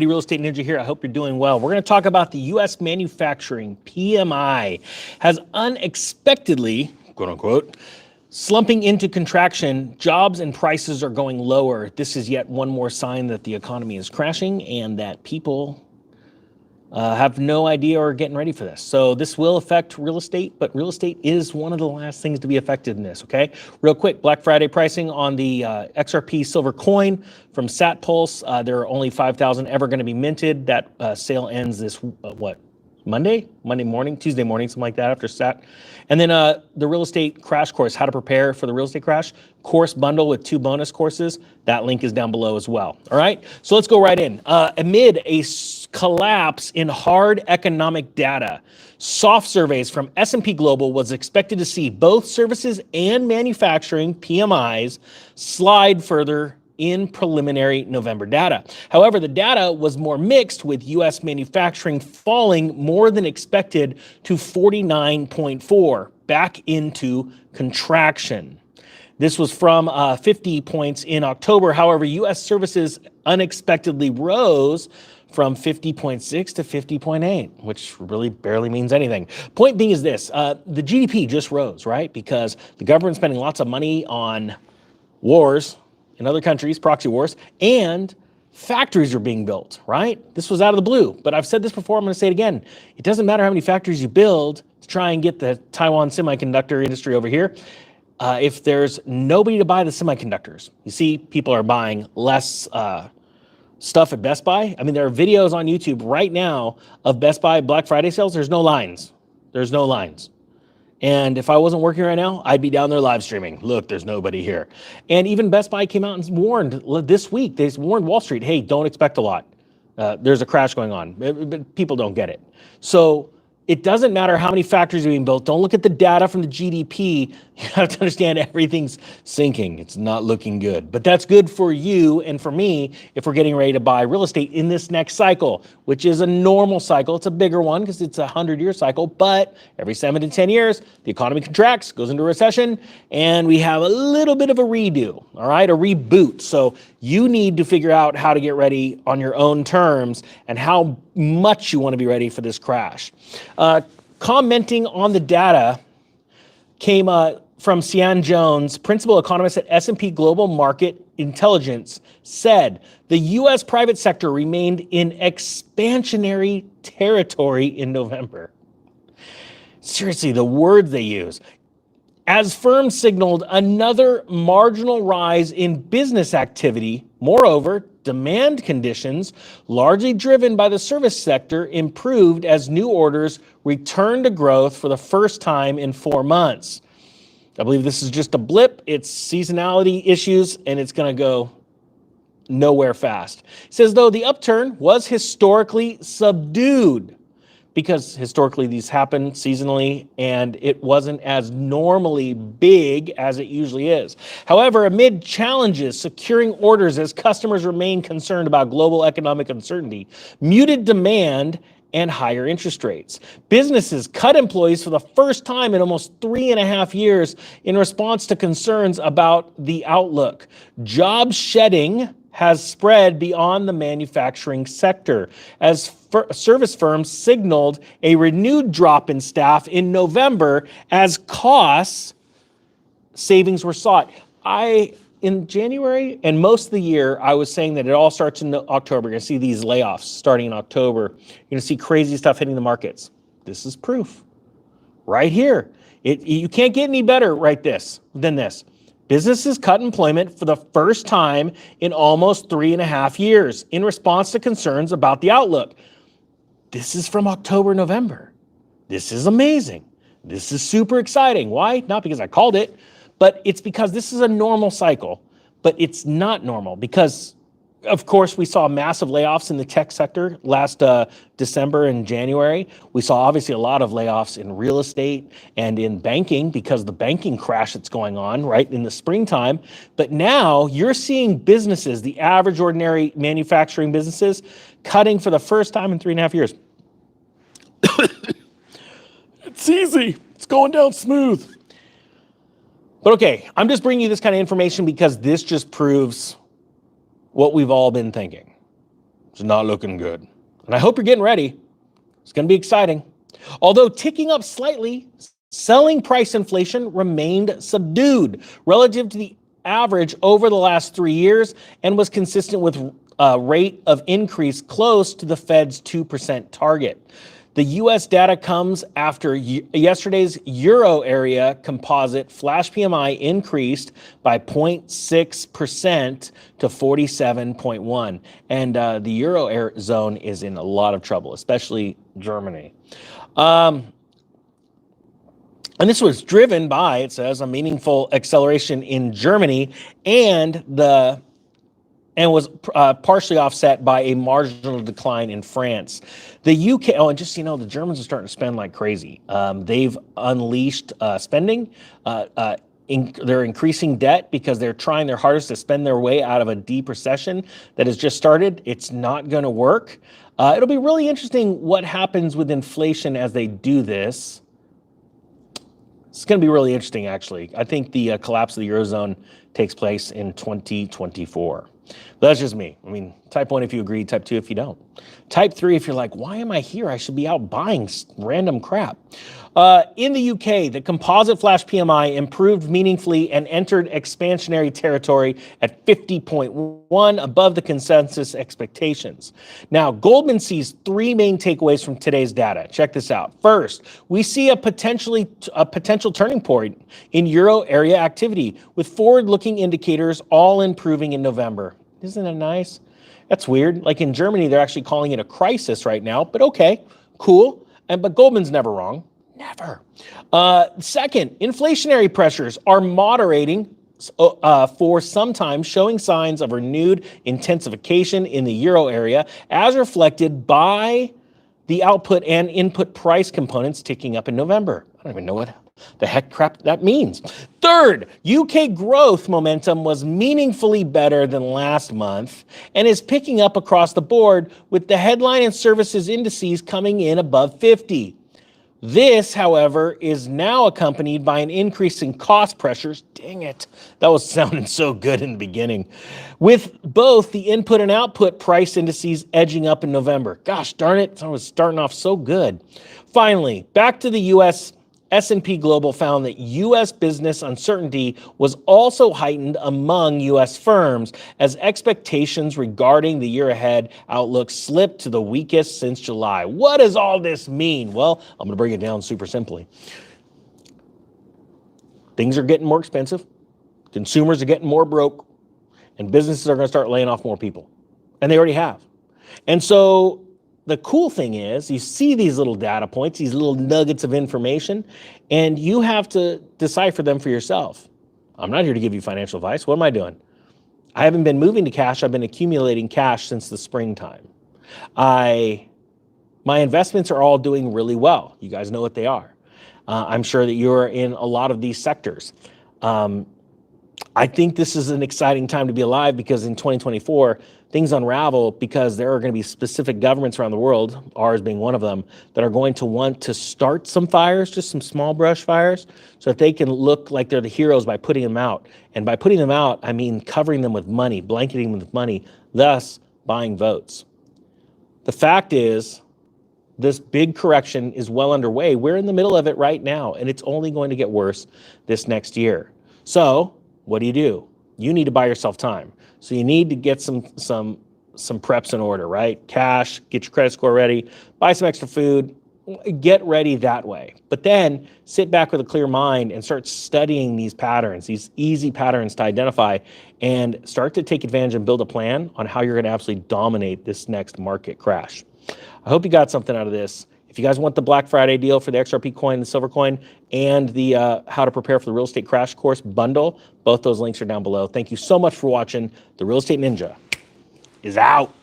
Real Estate Ninja here. I hope you're doing well. We're going to talk about the U.S. manufacturing PMI has unexpectedly, quote unquote, slumping into contraction. Jobs and prices are going lower. This is yet one more sign that the economy is crashing and that people have no idea or are getting ready for this. So this will affect real estate, but real estate is one of the last things to be affected in this, okay? Real quick, Black Friday pricing on the XRP silver coin from SatPulse. There are only 5,000 ever going to be minted. That sale ends this, Monday morning, Tuesday morning, something like that after Sat. And then the real estate crash course, how to prepare for the real estate crash, course bundle with 2 bonus courses. That link is down below as well. All right, so let's go right in. Amid a collapse in hard economic data, soft surveys from S&P Global was expected to see both services and manufacturing PMIs slide further in preliminary November data. However, the data was more mixed, with U.S. manufacturing falling more than expected to 49.4, back into contraction. This was from 50 points in October. However, U.S. services unexpectedly rose from 50.6 to 50.8, which really barely means anything. Point being is this, the GDP just rose, right? Because the government's spending lots of money on wars in other countries, proxy wars, and factories are being built, right? This was out of the blue, but I've said this before, I'm gonna say it again. It doesn't matter how many factories you build to try and get the Taiwan semiconductor industry over here. If there's nobody to buy the semiconductors, you see people are buying less stuff at Best Buy. I mean, there are videos on YouTube right now of Best Buy Black Friday sales. There's no lines. There's no lines. And if I wasn't working right now, I'd be down there live streaming. Look, there's nobody here. And even Best Buy came out and warned this week, they warned Wall Street, hey, don't expect a lot. There's a crash going on, but people don't get it. So it doesn't matter how many factories are being built. Don't look at the data from the GDP. You have to understand everything's sinking. It's not looking good. But that's good for you and for me if we're getting ready to buy real estate in this next cycle, which is a normal cycle. It's a bigger one because it's a 100-year cycle. But every 7 to 10 years, the economy contracts, goes into recession, and we have a little bit of a redo, all right, a reboot. So you need to figure out how to get ready on your own terms and how much you want to be ready for this crash. Commenting on the data came from Sian Jones, principal economist at S&P Global Market Intelligence, said the U.S. private sector remained in expansionary territory in November. Seriously, the words they use. As firms signaled another marginal rise in business activity. Moreover, demand conditions, largely driven by the service sector, improved as new orders returned to growth for the first time in 4 months. I believe this is just a blip. It's seasonality issues, and it's going to go nowhere fast. It says, though the upturn was historically subdued, because historically these happen seasonally and it wasn't as normally big as it usually is. However, amid challenges securing orders as customers remain concerned about global economic uncertainty, muted demand, and higher interest rates, businesses cut employees for the first time in almost 3.5 years in response to concerns about the outlook. Job shedding has spread beyond the manufacturing sector as service firms signaled a renewed drop in staff in November as cost savings were sought. In January and most of the year, I was saying that it all starts in October. You're going to see these layoffs starting in October. You're going to see crazy stuff hitting the markets. This is proof right here. You can't get any better than this. Businesses cut employment for the first time in almost 3.5 years in response to concerns about the outlook. This is from October, November. This is amazing. This is super exciting. Why? Not because I called it, but it's because this is a normal cycle, but it's not normal because, of course, we saw massive layoffs in the tech sector last December and January. We saw obviously a lot of layoffs in real estate and in banking because the banking crash that's going on right in the springtime. But now you're seeing businesses, the average ordinary manufacturing businesses, cutting for the first time in 3.5 years. It's easy. It's going down smooth. But okay, I'm just bringing you this kind of information because this just proves what we've all been thinking. It's not looking good. And I hope you're getting ready. It's going to be exciting. Although ticking up slightly, selling price inflation remained subdued relative to the average over the last 3 years and was consistent with a rate of increase close to the Fed's 2% target. The U.S. data comes after yesterday's Euro area composite flash PMI increased by 0.6% to 47.1. And the Euro zone is in a lot of trouble, especially Germany. And this was driven by, it says, a meaningful acceleration in Germany and was partially offset by a marginal decline in France. The UK, and just so you know, the Germans are starting to spend like crazy. They've unleashed spending. They're increasing debt because they're trying their hardest to spend their way out of a deep recession that has just started. It's not going to work. It'll be really interesting what happens with inflation as they do this. It's going to be really interesting, actually. I think the collapse of the Eurozone takes place in 2024. But that's just me. I mean, type 1 if you agree, type 2 if you don't. Type 3 if you're like, why am I here? I should be out buying random crap. In the UK, the composite flash PMI improved meaningfully and entered expansionary territory at 50.1, above the consensus expectations. Now, Goldman sees 3 main takeaways from today's data. Check this out. First, we see a potential turning point in Euro area activity, with forward-looking indicators all improving in November. Isn't that nice? That's weird. Like in Germany, they're actually calling it a crisis right now, but okay, cool. But Goldman's never wrong. Never. Second, inflationary pressures are moderating for some time, showing signs of renewed intensification in the Euro area, as reflected by the output and input price components ticking up in November. I don't even know what the heck crap that means. Third, UK growth momentum was meaningfully better than last month and is picking up across the board, with the headline and services indices coming in above 50. This, however, is now accompanied by an increase in cost pressures. Dang it, that was sounding so good in the beginning. With both the input and output price indices edging up in November. Gosh darn it, I was starting off so good. Finally, back to the U.S. S&P Global found that U.S. business uncertainty was also heightened among U.S. firms as expectations regarding the year ahead outlook slipped to the weakest since July. What does all this mean? Well, I'm going to break it down super simply. Things are getting more expensive, consumers are getting more broke, and businesses are going to start laying off more people. And they already have. And so the cool thing is you see these little data points, these little nuggets of information, and you have to decipher them for yourself. I'm not here to give you financial advice. What am I doing? I haven't been moving to cash. I've been accumulating cash since the springtime. My investments are all doing really well. You guys know what they are. I'm sure that you're in a lot of these sectors. I think this is an exciting time to be alive, because in 2024, things unravel because there are going to be specific governments around the world, ours being one of them, that are going to want to start some fires, just some small brush fires, so that they can look like they're the heroes by putting them out. And by putting them out, I mean covering them with money, blanketing them with money, thus buying votes. The fact is, this big correction is well underway. We're in the middle of it right now, and it's only going to get worse this next year. So what do? You need to buy yourself time. So you need to get some preps in order, right? Cash, get your credit score ready, buy some extra food, get ready that way. But then sit back with a clear mind and start studying these patterns, these easy patterns to identify, and start to take advantage and build a plan on how you're going to absolutely dominate this next market crash. I hope you got something out of this. If you guys want the Black Friday deal for the XRP coin, the silver coin, and the how to prepare for the real estate crash course bundle, both those links are down below. Thank you so much for watching. The Real Estate Ninja is out.